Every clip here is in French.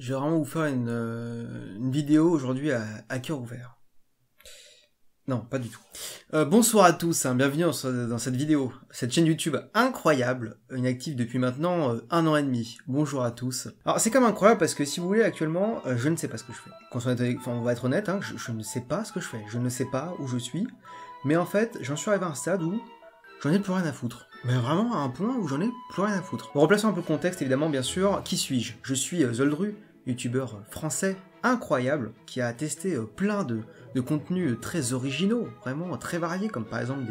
Je vais vraiment vous faire une vidéo aujourd'hui à cœur ouvert. Non, pas du tout. Bonsoir à tous, bienvenue dans cette vidéo, cette chaîne YouTube incroyable, inactive depuis maintenant 1 an et demi. Bonjour à tous. Alors c'est quand même incroyable parce que si vous voulez actuellement, je ne sais pas ce que je fais. On va être honnête, je ne sais pas ce que je fais, je ne sais pas où je suis, mais en fait j'en suis arrivé à un stade où j'en ai plus rien à foutre. Mais vraiment à un point où j'en ai plus rien à foutre. Bon, replaçons un peu le contexte évidemment bien sûr, qui suis-je? Je suis Zoldru, youtubeur français incroyable, qui a testé plein de contenus très originaux, vraiment très variés, comme par exemple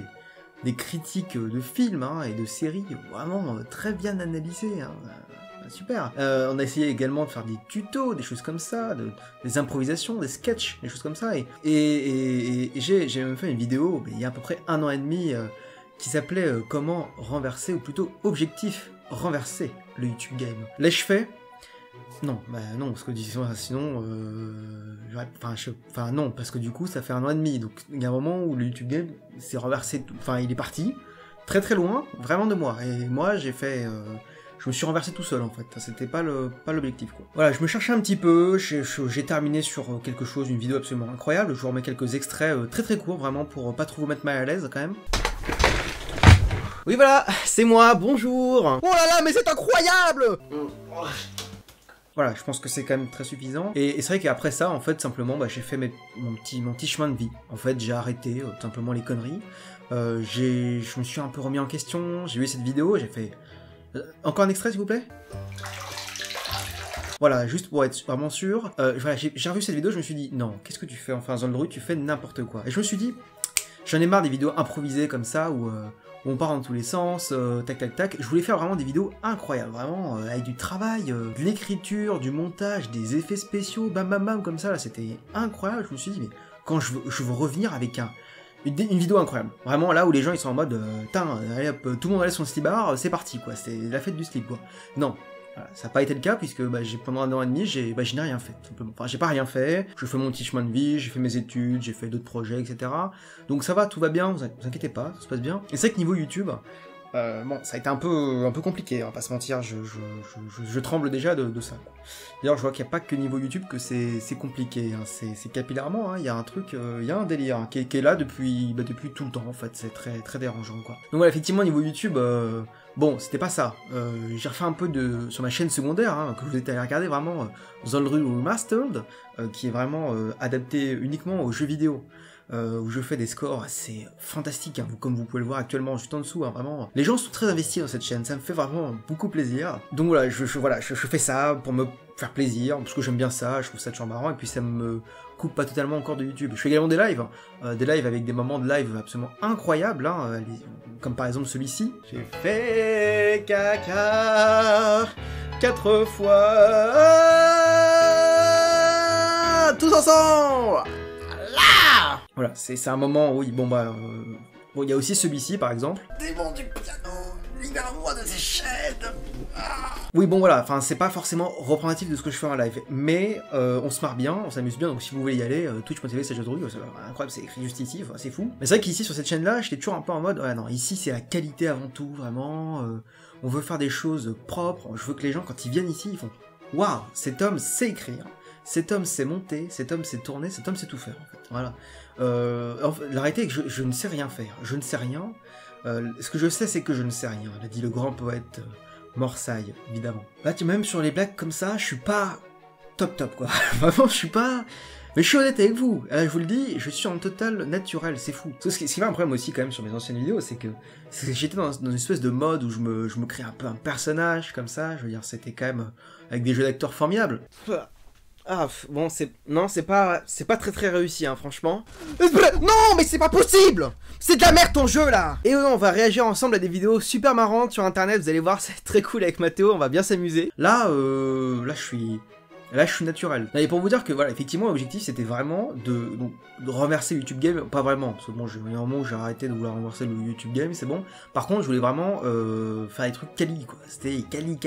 des critiques de films et de séries vraiment très bien analysées, super. On a essayé également de faire des tutos, des choses comme ça, des improvisations, des sketchs, des choses comme ça, et j'ai même fait une vidéo il y a à peu près 1 an et demi qui s'appelait comment renverser, ou plutôt objectif renverser le YouTube game. L'ai-je fait? Non, non, parce que sinon, non, parce que du coup, ça fait 1 an et demi, donc il y a un moment où le YouTube game s'est renversé, il est parti, très très loin, vraiment de moi, et moi j'ai fait, je me suis renversé tout seul en fait, c'était pas l'objectif quoi. Voilà, je me cherchais un petit peu, j'ai terminé sur quelque chose, une vidéo absolument incroyable, je vous remets quelques extraits très très courts, vraiment pour pas trop vous mettre mal à l'aise quand même. Oui voilà, c'est moi, bonjour. Oh là là, mais c'est incroyable. Voilà, je pense que c'est quand même très suffisant. Et c'est vrai qu'après ça, en fait, simplement, j'ai fait mon petit chemin de vie. En fait, j'ai arrêté tout simplement les conneries. Je me suis un peu remis en question, j'ai vu cette vidéo, j'ai fait... Encore un extrait, s'il vous plaît? Voilà, juste pour être vraiment sûr. Voilà, j'ai revu cette vidéo, je me suis dit, non, qu'est-ce que tu fais? Enfin, Zoldru, tu fais n'importe quoi. Et je me suis dit, j'en ai marre des vidéos improvisées comme ça, où on part dans tous les sens, tac tac tac. Je voulais faire vraiment des vidéos incroyables, vraiment, avec du travail, de l'écriture, du montage, des effets spéciaux, bam bam bam, comme ça, là, c'était incroyable. Je me suis dit, mais quand je veux revenir avec une vidéo incroyable. Vraiment, là où les gens, ils sont en mode, allez hop, tout le monde allait son slibard, c'est parti, quoi, c'est la fête du slip, quoi. Non. Voilà, ça n'a pas été le cas puisque pendant 1 an et demi, je n'ai rien fait, tout simplement. Enfin, j'ai pas rien fait, je fais mon petit chemin de vie, j'ai fait mes études, j'ai fait d'autres projets, etc. Donc ça va, tout va bien, vous inquiétez pas, ça se passe bien. Et c'est vrai que niveau YouTube, bon, ça a été un peu compliqué, on va pas se mentir, je tremble déjà de ça. D'ailleurs, je vois qu'il n'y a pas que niveau YouTube que c'est compliqué, c'est capillairement, il y a un truc, il y a un délire qui est là depuis tout le temps, en fait, c'est très, très dérangeant, quoi. Donc voilà, effectivement, niveau YouTube, bon, c'était pas ça. J'ai refait un peu sur ma chaîne secondaire, que vous êtes allé regarder vraiment, Zoldru Remastered, qui est vraiment adapté uniquement aux jeux vidéo. Où je fais des scores assez fantastiques, comme vous pouvez le voir actuellement juste en dessous, vraiment. Les gens sont très investis dans cette chaîne, ça me fait vraiment beaucoup plaisir. Donc voilà, je fais ça pour me faire plaisir, parce que j'aime bien ça, je trouve ça toujours marrant, et puis ça me coupe pas totalement encore de YouTube. Je fais également des lives avec des moments de live absolument incroyables, comme par exemple celui-ci. J'ai fait caca 4 fois, tous ensemble. Voilà, c'est un moment où, bon, il y a aussi celui-ci, par exemple. Démon du piano, libère-moi de ces chaînes. Oui, bon, voilà, enfin, c'est pas forcément représentatif de ce que je fais en live, mais on se marre bien, on s'amuse bien, donc si vous voulez y aller, twitch.tv, c'est Zoldru, c'est incroyable, c'est écrit juste ici, c'est fou. Mais c'est vrai qu'ici, sur cette chaîne-là, j'étais toujours un peu en mode, ouais, non, ici, c'est la qualité avant tout, vraiment, on veut faire des choses propres, je veux que les gens, quand ils viennent ici, ils font, waouh, cet homme sait écrire. Cet homme sait monter, cet homme sait tourner, cet homme sait tout faire, en fait. Voilà. La réalité est que je ne sais rien faire. Je ne sais rien. Ce que je sais, c'est que je ne sais rien. L'a dit le grand poète Morsaille, évidemment. Là, même sur les blagues comme ça, je suis pas top, quoi. Vraiment, je suis pas... Mais je suis honnête avec vous. Je vous le dis, je suis en total naturel, c'est fou. Ce qui fait un problème aussi, quand même, sur mes anciennes vidéos, c'est que j'étais dans une espèce de mode où je me crée un peu un personnage, comme ça. Je veux dire, c'était quand même avec des jeux d'acteurs formidables. Ah, bon, c'est pas très très réussi, franchement. Non, mais c'est pas possible! C'est de la merde ton jeu, là! Et on va réagir ensemble à des vidéos super marrantes sur internet, vous allez voir, c'est très cool avec Mathéo, on va bien s'amuser. Là, je suis naturel. Et pour vous dire que, voilà, effectivement, l'objectif, c'était vraiment de renverser YouTube Game, pas vraiment, parce que bon, il y a un moment où j'ai arrêté de vouloir renverser le YouTube Game, c'est bon. Par contre, je voulais vraiment faire des trucs quali, quoi. C'était quali,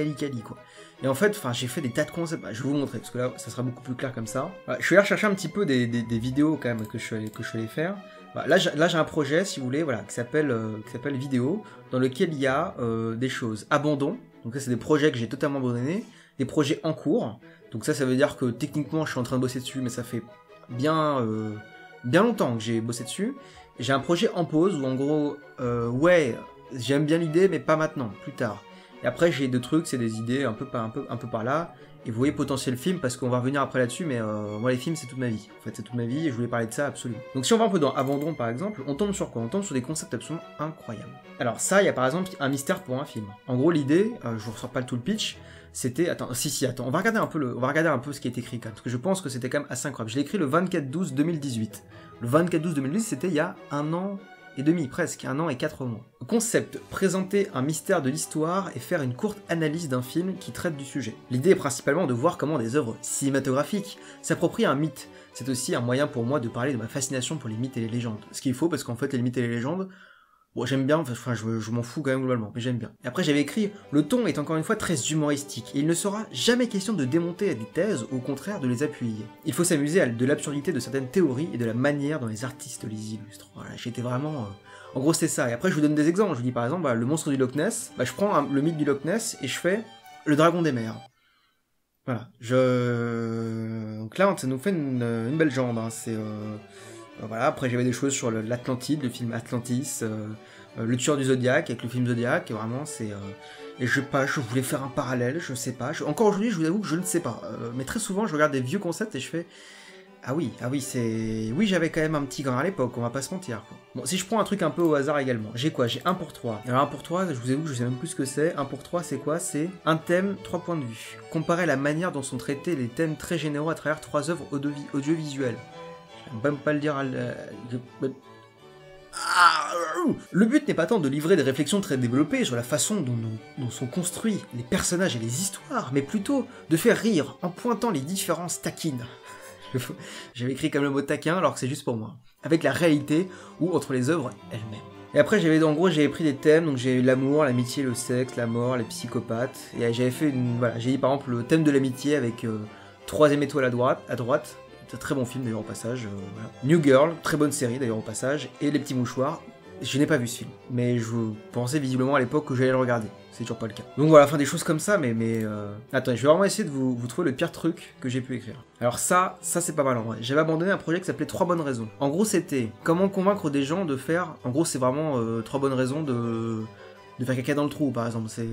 quoi. Et en fait, j'ai fait des tas de concepts, je vais vous montrer, parce que là, ça sera beaucoup plus clair comme ça. Voilà, je suis allé rechercher un petit peu des vidéos, quand même, que je suis allé faire. Voilà, là, j'ai un projet, si vous voulez, voilà, qui s'appelle Vidéo, dans lequel il y a des choses. Abandon, donc ça, c'est des projets que j'ai totalement abandonnés, des projets en cours, Donc ça veut dire que techniquement je suis en train de bosser dessus, mais ça fait bien longtemps que j'ai bossé dessus. J'ai un projet en pause où en gros, ouais, j'aime bien l'idée, mais pas maintenant, plus tard. Et après j'ai deux trucs, c'est des idées un peu par là. Et vous voyez potentiel film, parce qu'on va revenir après là-dessus, mais moi les films c'est toute ma vie. En fait c'est toute ma vie et je voulais parler de ça absolument. Donc si on va un peu dans Abandon par exemple, on tombe sur quoi? On tombe sur des concepts absolument incroyables. Alors ça, il y a par exemple un mystère pour un film. En gros l'idée, je vous ressors pas tout le pitch, c'était... Attends, attends, on va regarder un peu ce qui est écrit quand même, parce que je pense que c'était quand même assez incroyable. Je l'ai écrit le 24/12/2018. Le 24/12/2018 c'était il y a 1 an et demi, presque, 1 an et 4 mois. Concept, présenter un mystère de l'histoire et faire une courte analyse d'un film qui traite du sujet. L'idée est principalement de voir comment des œuvres cinématographiques s'approprient un mythe. C'est aussi un moyen pour moi de parler de ma fascination pour les mythes et les légendes. Ce qu'il faut, parce qu'en fait les mythes et les légendes, bon, j'aime bien, enfin je m'en fous quand même globalement, mais j'aime bien. Et après j'avais écrit, le ton est encore une fois très humoristique, et il ne sera jamais question de démonter des thèses, ou au contraire de les appuyer. Il faut s'amuser de l'absurdité de certaines théories et de la manière dont les artistes les illustrent. Voilà, j'étais vraiment... En gros c'est ça, et après je vous donne des exemples, je vous dis par exemple, bah, le monstre du Loch Ness, bah, je prends le mythe du Loch Ness, et je fais le dragon des mers. Voilà, donc là ça nous fait une belle jambe, hein. C'est... Voilà, après j'avais des choses sur l'Atlantide, le film Atlantis, le tueur du Zodiac avec le film Zodiac, et vraiment c'est... et je sais pas, je voulais faire un parallèle, je sais pas, encore aujourd'hui je vous avoue que je ne sais pas, mais très souvent je regarde des vieux concepts et je fais... Ah oui, c'est... Oui, j'avais quand même un petit grain à l'époque, on va pas se mentir, quoi. Bon, si je prends un truc un peu au hasard également, j'ai quoi? J'ai 1 pour 3. Alors 1 pour 3, je vous avoue que je sais même plus ce que c'est. 1 pour 3, c'est quoi? C'est un thème, 3 points de vue. Comparer la manière dont sont traités les thèmes très généraux à travers 3 œuvres audiovisuelles. Je vais même pas le dire à... Le but n'est pas tant de livrer des réflexions très développées sur la façon dont sont construits les personnages et les histoires, mais plutôt de faire rire en pointant les différences taquines. J'avais écrit comme le mot taquin alors que c'est juste pour moi. Avec la réalité ou entre les œuvres elles-mêmes. Et après j'avais pris des thèmes, donc j'ai eu l'amour, l'amitié, le sexe, la mort, les psychopathes. Et j'avais fait voilà, j'ai dit par exemple le thème de l'amitié avec 3ème étoile à droite. C'est un très bon film d'ailleurs au passage. Voilà. New Girl, très bonne série d'ailleurs au passage. Et Les Petits Mouchoirs. Je n'ai pas vu ce film, mais je pensais visiblement à l'époque que j'allais le regarder. C'est toujours pas le cas. Donc voilà, enfin des choses comme ça, mais... Attendez, je vais vraiment essayer de vous trouver le pire truc que j'ai pu écrire. Alors ça c'est pas mal en vrai. J'avais abandonné un projet qui s'appelait 3 bonnes raisons. En gros c'était comment convaincre des gens de faire... En gros c'est vraiment 3 bonnes raisons de faire caca dans le trou par exemple. C'est...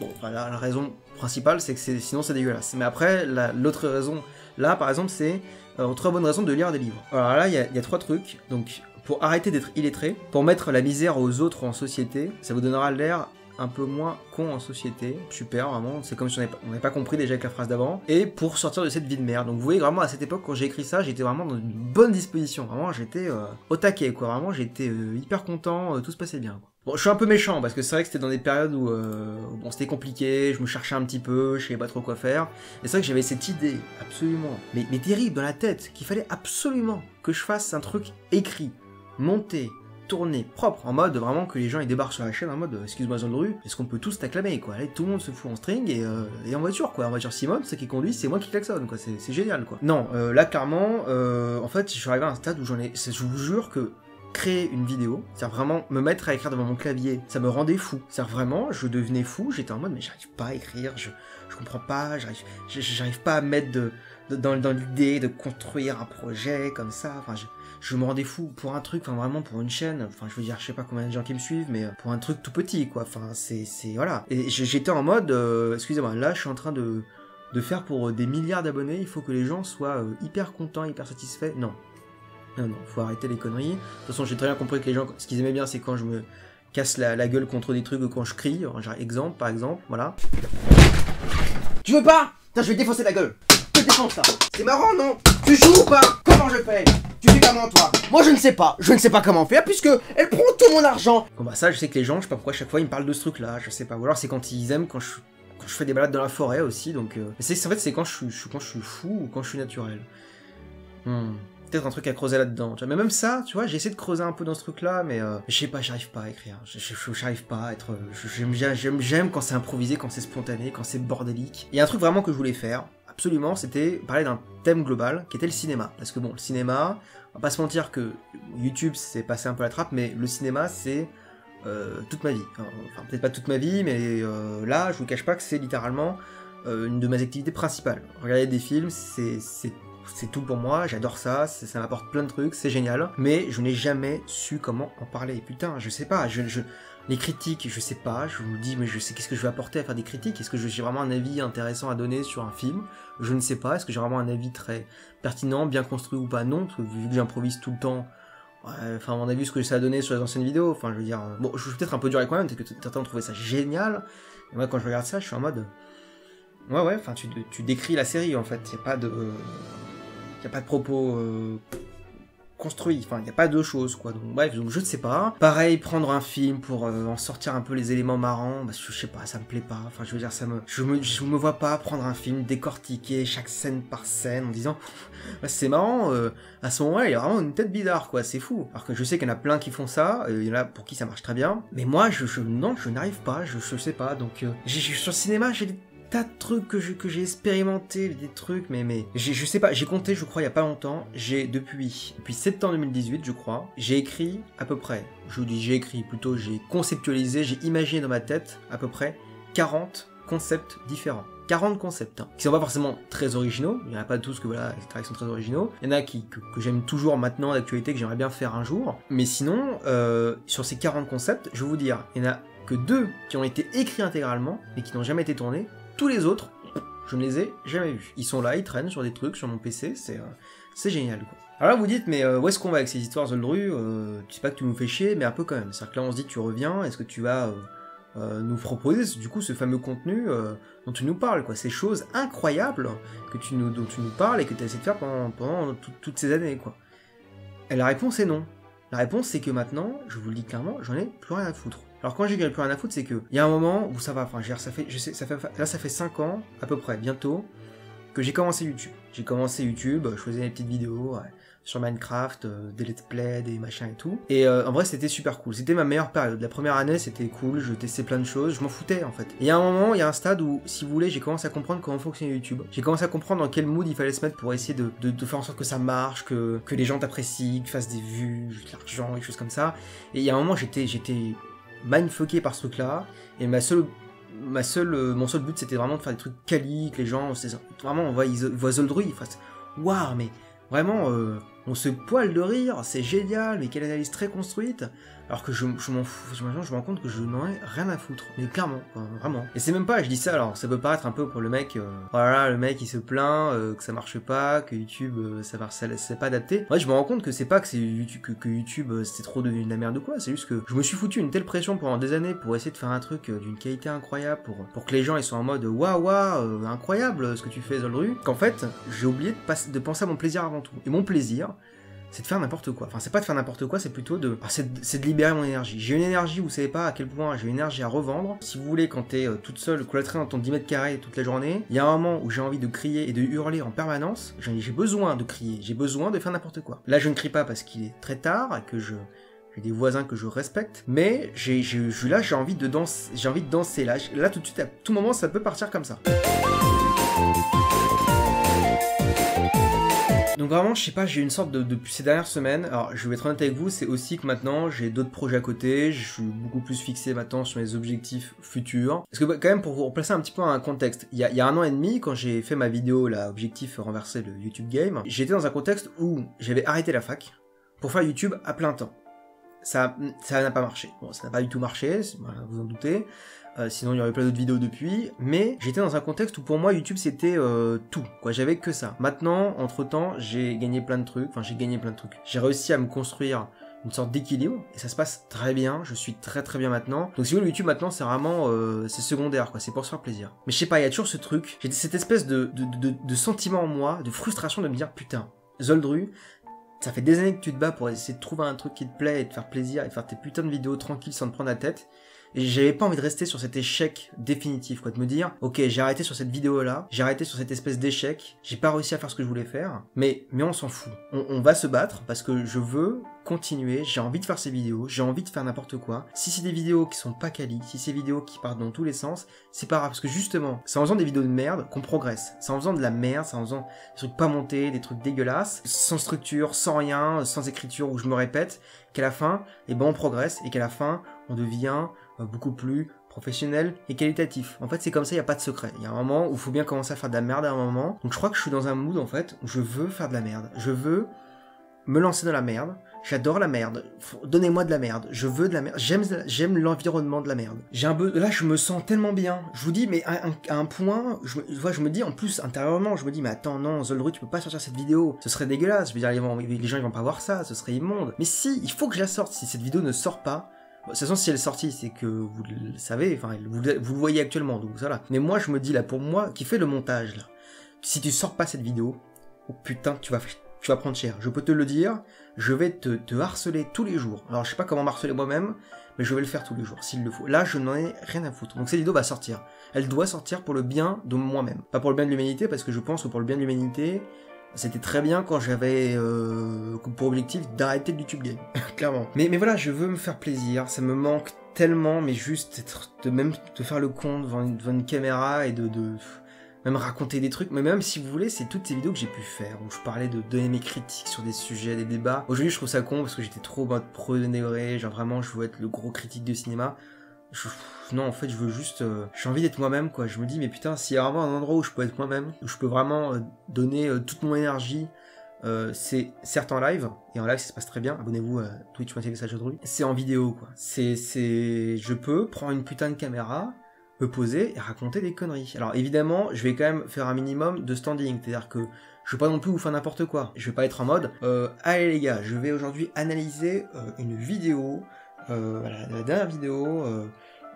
Bon, enfin, la raison principale c'est que sinon c'est dégueulasse. Mais après, l'autre raison, là par exemple c'est 3 bonnes raisons de lire des livres. Alors là il y a 3 trucs, donc... Pour arrêter d'être illettré, pour mettre la misère aux autres en société, ça vous donnera l'air un peu moins con en société. Super, vraiment, c'est comme si on n'avait pas compris déjà avec la phrase d'avant. Et pour sortir de cette vie de merde. Donc vous voyez vraiment à cette époque, quand j'ai écrit ça, j'étais vraiment dans une bonne disposition. Vraiment, j'étais au taquet, quoi. Vraiment, j'étais hyper content, tout se passait bien, quoi. Bon, je suis un peu méchant, parce que c'est vrai que c'était dans des périodes où bon, c'était compliqué, je me cherchais un petit peu, je savais pas trop quoi faire. Et c'est vrai que j'avais cette idée, absolument, mais terrible dans la tête, qu'il fallait absolument que je fasse un truc écrit, monté, tourné, propre, en mode vraiment que les gens ils débarquent sur la chaîne en mode excuse-moi zone de rue, est-ce qu'on peut tous t'acclamer quoi? Allez, tout le monde se fout en string et en voiture quoi, en voiture Simone, c'est qui conduit, c'est moi qui klaxonne quoi, c'est génial quoi. Non, là clairement, en fait je suis arrivé à un stade où je vous jure que créer une vidéo, c'est-à-dire vraiment me mettre à écrire devant mon clavier, ça me rendait fou. C'est-à-dire vraiment, je devenais fou, j'étais en mode mais j'arrive pas à écrire, je comprends pas, j'arrive pas à mettre dans l'idée de construire un projet comme ça, enfin je me rendais fou pour un truc, enfin vraiment pour une chaîne, enfin je veux dire je sais pas combien de gens qui me suivent, mais pour un truc tout petit quoi, enfin c'est voilà. Et j'étais en mode, excusez-moi, là je suis en train de faire pour des milliards d'abonnés, il faut que les gens soient hyper contents, hyper satisfaits, non, faut arrêter les conneries. De toute façon j'ai très bien compris que les gens, ce qu'ils aimaient bien c'est quand je me casse la gueule contre des trucs ou quand je crie, genre exemple par exemple, voilà. Tu veux pas? Putain je vais te défoncer la gueule. Je te défonce là. C'est marrant non? Tu joues ou pas? Comment je fais? Tu fais comment toi? Moi je ne sais pas comment faire puisque elle prend tout mon argent. Bon bah ça je sais que les gens, je sais pas pourquoi à chaque fois ils me parlent de ce truc là, je sais pas. Ou alors c'est quand ils aiment quand je fais des balades dans la forêt aussi, donc... en fait c'est quand je suis fou ou quand je suis naturel. Peut-être un truc à creuser là-dedans, tu vois. Mais même ça, tu vois, j'ai essayé de creuser un peu dans ce truc-là, mais je sais pas, j'arrive pas à écrire. J'arrive pas à être... J'aime quand c'est improvisé, quand c'est spontané, quand c'est bordélique. Il y a un truc vraiment que je voulais faire, absolument, c'était parler d'un thème global, qui était le cinéma. Parce que bon, le cinéma, on va pas se mentir que YouTube, c'est passé un peu la trappe, mais le cinéma, c'est toute ma vie. Enfin, peut-être pas toute ma vie, mais là, je vous cache pas que c'est littéralement une de mes activités principales. Regarder des films, c'est tout pour moi, j'adore ça, ça m'apporte plein de trucs, c'est génial. Mais je n'ai jamais su comment en parler. Putain, je sais pas, les critiques, je sais pas, je me dis, mais je sais qu'est-ce que je vais apporter à faire des critiques? Est-ce que j'ai vraiment un avis intéressant à donner sur un film? Je ne sais pas. Est-ce que j'ai vraiment un avis très pertinent, bien construit ou pas? Non, parce que vu que j'improvise tout le temps, enfin, on a vu ce que ça a donné sur les anciennes vidéos, enfin, je veux dire, bon, je suis peut-être un peu dur avec moi-même, peut-être que certains ont trouvé ça génial, et moi, quand je regarde ça, je suis en mode, ouais, enfin, tu décris la série, en fait, y a pas de propos construit, enfin, il n'y a pas deux choses, quoi. Donc, bref, donc, je ne sais pas. Pareil, prendre un film pour en sortir un peu les éléments marrants, bah, je sais pas, ça me plaît pas. Enfin, je veux dire, je me vois pas prendre un film, décortiquer chaque scène par scène, en disant, bah, c'est marrant, à ce moment-là, il y a vraiment une tête bizarre, quoi, c'est fou. Alors que je sais qu'il y en a plein qui font ça, il y en a pour qui ça marche très bien. Mais moi, non, je n'arrive pas, je sais pas. Donc, sur le cinéma, j'ai des tas de trucs que j'ai expérimenté, des trucs, mais je sais pas, j'ai compté, je crois, il y a pas longtemps, depuis septembre 2018, je crois, j'ai écrit à peu près, j'ai conceptualisé, j'ai imaginé dans ma tête à peu près 40 concepts différents. 40 concepts, qui sont pas forcément très originaux, il y en a pas tous que voilà, qui sont très originaux, il y en a que j'aime toujours maintenant d'actualité, que j'aimerais bien faire un jour, mais sinon, sur ces 40 concepts, je vais vous dire, il y en a que 2 qui ont été écrits intégralement, mais qui n'ont jamais été tournés. Tous les autres, je ne les ai jamais vus. Ils sont là, ils traînent sur des trucs, sur mon PC, c'est génial, quoi. Alors là, vous dites, mais où est-ce qu'on va avec ces histoires Zoldru? Tu sais pas que tu nous fais chier, mais un peu quand même. C'est-à-dire que là, on se dit, tu reviens, est-ce que tu vas nous proposer, du coup, ce fameux contenu dont tu nous parles, quoi. Ces choses incroyables dont tu nous parles et que tu as essayé de faire pendant toutes ces années, quoi. Et la réponse est non. La réponse, c'est que maintenant, je vous le dis clairement, j'en ai plus rien à foutre. Alors quand j'ai plus rien à foutre, c'est que il y a un moment où ça va, enfin, ça fait 5 ans, à peu près, bientôt, que j'ai commencé YouTube. J'ai commencé YouTube, je faisais des petites vidéos sur Minecraft, des let's play, des machins et tout. Et en vrai, c'était super cool. C'était ma meilleure période. La première année, c'était cool, je testais plein de choses, je m'en foutais en fait. Et il y a un moment, il y a un stade où, si vous voulez, j'ai commencé à comprendre comment fonctionnait YouTube. J'ai commencé à comprendre dans quel mood il fallait se mettre pour essayer de faire en sorte que ça marche, que les gens t'apprécient, qu'ils fassent des vues, de l'argent, des choses comme ça. Et il y a un moment, j'étais mindfucké par ce truc-là, et mon seul but, c'était vraiment de faire des trucs quali, que les gens, vraiment, ils voient Zoldru, ils fassent waouh, mais vraiment, on se poile de rire, c'est génial, mais quelle analyse très construite. Alors que je m'en fous, je me rends compte que je n'en ai rien à foutre, mais clairement, vraiment. Et c'est même pas, je dis ça, alors ça peut paraître un peu pour le mec, voilà, le mec il se plaint que ça marche pas, que YouTube c'est pas adapté. Ouais, je me rends compte que c'est pas que YouTube c'est trop devenu de la merde ou quoi, c'est juste que je me suis foutu une telle pression pendant des années pour essayer de faire un truc d'une qualité incroyable, pour que les gens ils soient en mode waouh, incroyable ce que tu fais Zoldru, qu'en fait j'ai oublié de penser à mon plaisir avant tout. Et mon plaisir, c'est de faire n'importe quoi. Enfin, c'est pas de faire n'importe quoi, c'est plutôt c'est de libérer mon énergie. J'ai une énergie, vous savez pas à quel point j'ai une énergie à revendre. Si vous voulez, quand t'es toute seule, cloîtrée dans ton 10 mètres carrés toute la journée, il y a un moment où j'ai envie de crier et de hurler en permanence. J'ai besoin de crier, j'ai besoin de faire n'importe quoi. Là, je ne crie pas parce qu'il est très tard et que j'ai des voisins que je respecte, mais j'ai envie de danser, là tout de suite, à tout moment, ça peut partir comme ça. Donc vraiment, je sais pas, j'ai une sorte depuis ces dernières semaines, alors je vais être honnête avec vous, c'est aussi que maintenant j'ai d'autres projets à côté, je suis beaucoup plus fixé maintenant sur les objectifs futurs. Parce que quand même, pour vous replacer un petit peu un contexte, il y a 1 an et demi, quand j'ai fait ma vidéo, là, objectif renverser le YouTube Game, j'étais dans un contexte où j'avais arrêté la fac pour faire YouTube à plein temps. Ça n'a pas marché. Bon, ça n'a pas du tout marché, vous en doutez. Sinon il y aurait plein d'autres vidéos depuis, mais j'étais dans un contexte où pour moi YouTube c'était tout, quoi, j'avais que ça. Maintenant, entre temps, j'ai gagné plein de trucs, j'ai réussi à me construire une sorte d'équilibre, et ça se passe très bien, je suis très très bien maintenant. Donc si vous voulez, YouTube maintenant c'est vraiment, c'est secondaire, quoi, c'est pour se faire plaisir. Mais je sais pas, il y a toujours ce truc, j'ai cette espèce de sentiment en moi, de frustration de me dire, putain, Zoldru, ça fait des années que tu te bats pour essayer de trouver un truc qui te plaît et te faire plaisir et de faire tes putains de vidéos tranquilles sans te prendre la tête. Et j'avais pas envie de rester sur cet échec définitif, quoi, de me dire, ok, j'ai arrêté sur cette vidéo-là, j'ai arrêté sur cette espèce d'échec, j'ai pas réussi à faire ce que je voulais faire, mais on s'en fout. On va se battre parce que je veux continuer, j'ai envie de faire ces vidéos, j'ai envie de faire n'importe quoi. Si c'est des vidéos qui sont pas quali, si c'est des vidéos qui partent dans tous les sens, c'est pas grave, parce que justement, c'est en faisant des vidéos de merde qu'on progresse. C'est en faisant de la merde, c'est en faisant des trucs pas montés, des trucs dégueulasses, sans structure, sans rien, sans écriture, où je me répète, qu'à la fin, on progresse, et qu'à la fin, on devient beaucoup plus professionnel et qualitatif. En fait, c'est comme ça, il n'y a pas de secret. Il y a un moment où il faut bien commencer à faire de la merde à un moment. Donc je crois que je suis dans un mood, en fait, où je veux faire de la merde. Je veux me lancer dans la merde. J'adore la merde. Donnez-moi de la merde. Je veux de la merde. J'aime l'environnement de la merde. Là, je me sens tellement bien. Je vous dis, mais à un point, je me dis, en plus, intérieurement, je me dis, mais attends, non, Zoldru, tu peux pas sortir cette vidéo. Ce serait dégueulasse. Je veux dire, les gens, ils vont pas voir ça. Ce serait immonde. Mais si, il faut que je la sorte. Si cette vidéo ne sort pas, de toute façon, si elle est sortie, c'est que vous le savez, enfin, vous le voyez actuellement, donc voilà. Mais moi, je me dis, là, pour moi, qui fait le montage, là, si tu sors pas cette vidéo, oh putain, tu vas prendre cher. Je peux te le dire, je vais te harceler tous les jours. Alors, je sais pas comment m'harceler moi-même, mais je vais le faire tous les jours, s'il le faut. Là, je n'en ai rien à foutre. Donc, cette vidéo va sortir. Elle doit sortir pour le bien de moi-même. Pas pour le bien de l'humanité, parce que je pense que pour le bien de l'humanité, c'était très bien quand j'avais pour objectif d'arrêter le YouTube game, clairement. Mais voilà, je veux me faire plaisir, ça me manque tellement, mais juste de faire le con devant une caméra et de même raconter des trucs. Mais même si vous voulez, c'est toutes ces vidéos que j'ai pu faire, où je parlais de donner mes critiques sur des sujets, des débats. Aujourd'hui, je trouve ça con parce que j'étais trop mode premier degré, genre vraiment, je veux être le gros critique de cinéma. Non, en fait, je veux juste... j'ai envie d'être moi-même, quoi. Je me dis, mais putain, s'il y a vraiment un endroit où je peux être moi-même, où je peux vraiment donner toute mon énergie, c'est certes en live, et en live, ça se passe très bien. Abonnez-vous à Twitch.tv Zoldru. C'est en vidéo, quoi. Je peux prendre une putain de caméra, me poser et raconter des conneries. Alors, évidemment, je vais quand même faire un minimum de standing, c'est-à-dire que je vais pas non plus vous faire n'importe quoi. Je vais pas être en mode, allez les gars, je vais aujourd'hui analyser une vidéo... voilà, la dernière vidéo,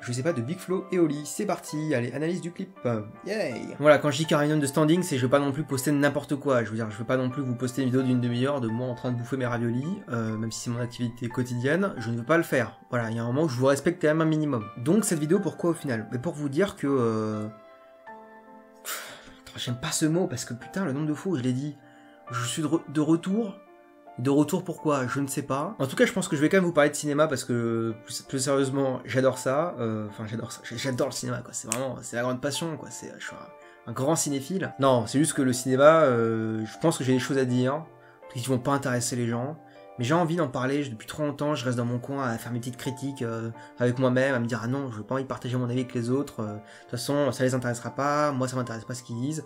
je sais pas, de Big Flo et Oli, c'est parti, allez, analyse du clip, yay. Voilà, quand je dis carrément de standing, c'est je veux pas non plus poster n'importe quoi, je veux dire, je veux pas non plus vous poster une vidéo d'une demi-heure de moi en train de bouffer mes raviolis, même si c'est mon activité quotidienne, je ne veux pas le faire. Voilà, il y a un moment où je vous respecte quand même un minimum. Donc cette vidéo, pourquoi au final? Mais pour vous dire que... J'aime pas ce mot, parce que putain, le nombre de fois où je l'ai dit, je suis de retour... De retour pourquoi, je ne sais pas. En tout cas, je pense que je vais quand même vous parler de cinéma parce que, plus sérieusement, j'adore ça. Enfin, j'adore ça. J'adore le cinéma, quoi. C'est vraiment, c'est la grande passion, quoi. Je suis un grand cinéphile. Non, c'est juste que le cinéma, je pense que j'ai des choses à dire qui vont pas intéresser les gens. Mais j'ai envie d'en parler depuis trop longtemps. Je reste dans mon coin à faire mes petites critiques avec moi-même, à me dire ah non, je veux pas envie de partager mon avis avec les autres. De toute façon, ça les intéressera pas. Moi, ça m'intéresse pas ce qu'ils disent.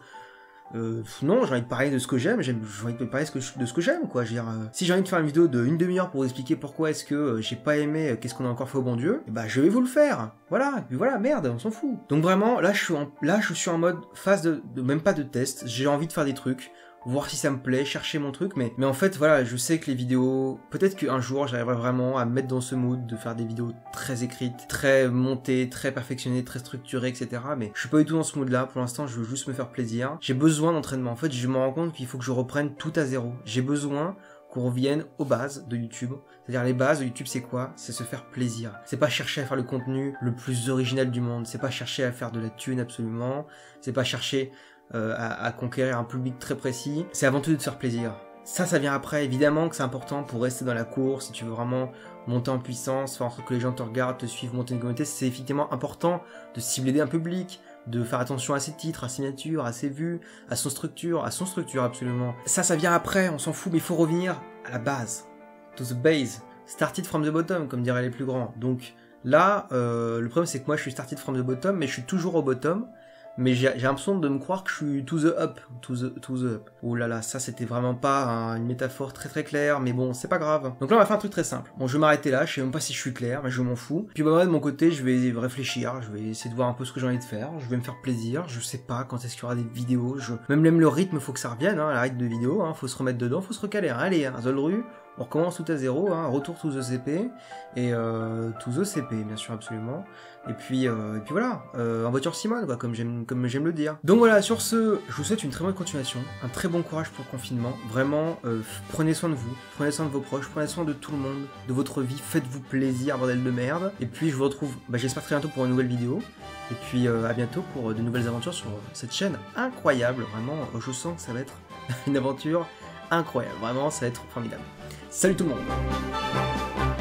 Non, j'ai envie de parler de ce que j'aime, j'ai envie de parler de ce que j'aime, quoi. Je veux dire, si j'ai envie de faire une vidéo de une demi-heure pour vous expliquer pourquoi est-ce que j'ai pas aimé Qu'est-ce qu'on a encore fait au bon Dieu, et bah je vais vous le faire. Voilà, et puis voilà, merde, on s'en fout. Donc vraiment, là je suis en mode phase de même pas de test, j'ai envie de faire des trucs, voir si ça me plaît, chercher mon truc, mais en fait, voilà, je sais que les vidéos, peut-être qu'un jour, j'arriverai vraiment à me mettre dans ce mood de faire des vidéos très écrites, très montées, très perfectionnées, très structurées, etc. Mais je suis pas du tout dans ce mood-là, pour l'instant, je veux juste me faire plaisir. J'ai besoin d'entraînement, en fait, je me rends compte qu'il faut que je reprenne tout à zéro. J'ai besoin qu'on revienne aux bases de YouTube. C'est-à-dire les bases de YouTube, c'est quoi? C'est se faire plaisir. C'est pas chercher à faire le contenu le plus original du monde, c'est pas chercher à faire de la thune absolument, c'est pas chercher... à conquérir un public très précis, c'est avant tout de te faire plaisir. Ça vient après, évidemment que c'est important pour rester dans la course, si tu veux vraiment monter en puissance, faire en sorte que les gens te regardent, te suivent, monter une communauté, c'est effectivement important de cibler un public, de faire attention à ses titres, à ses signatures, à ses vues, à son structure absolument. Ça vient après, on s'en fout, mais il faut revenir à la base, to the base, started from the bottom, comme diraient les plus grands. Donc là, le problème c'est que moi je suis started from the bottom, mais je suis toujours au bottom, mais j'ai l'impression de me croire que je suis to the up. Oh là là, ça c'était vraiment pas une métaphore très claire, mais bon, c'est pas grave. Donc là on va faire un truc très simple. Bon, je vais m'arrêter là, je sais même pas si je suis clair, mais je m'en fous. Puis bah moi de mon côté, je vais réfléchir, je vais essayer de voir un peu ce que j'ai envie de faire, je vais me faire plaisir, je sais pas quand est-ce qu'il y aura des vidéos, même le rythme, faut que ça revienne, hein, la rythme de vidéo, hein, faut se remettre dedans, faut se recaler, hein. Allez, hein, Zoldru, on recommence tout à zéro, hein, retour to the CP, et to the CP, bien sûr, absolument. Et puis voilà, en voiture Simone, quoi, comme j'aime le dire. Donc voilà, sur ce, je vous souhaite une très bonne continuation, un très bon courage pour le confinement. Vraiment, prenez soin de vous, prenez soin de vos proches, prenez soin de tout le monde, de votre vie, faites-vous plaisir, bordel de merde. Et puis je vous retrouve, j'espère très bientôt pour une nouvelle vidéo. Et puis à bientôt pour de nouvelles aventures sur cette chaîne incroyable. Vraiment, je sens que ça va être une aventure incroyable. Vraiment, ça va être formidable. Salut tout le monde!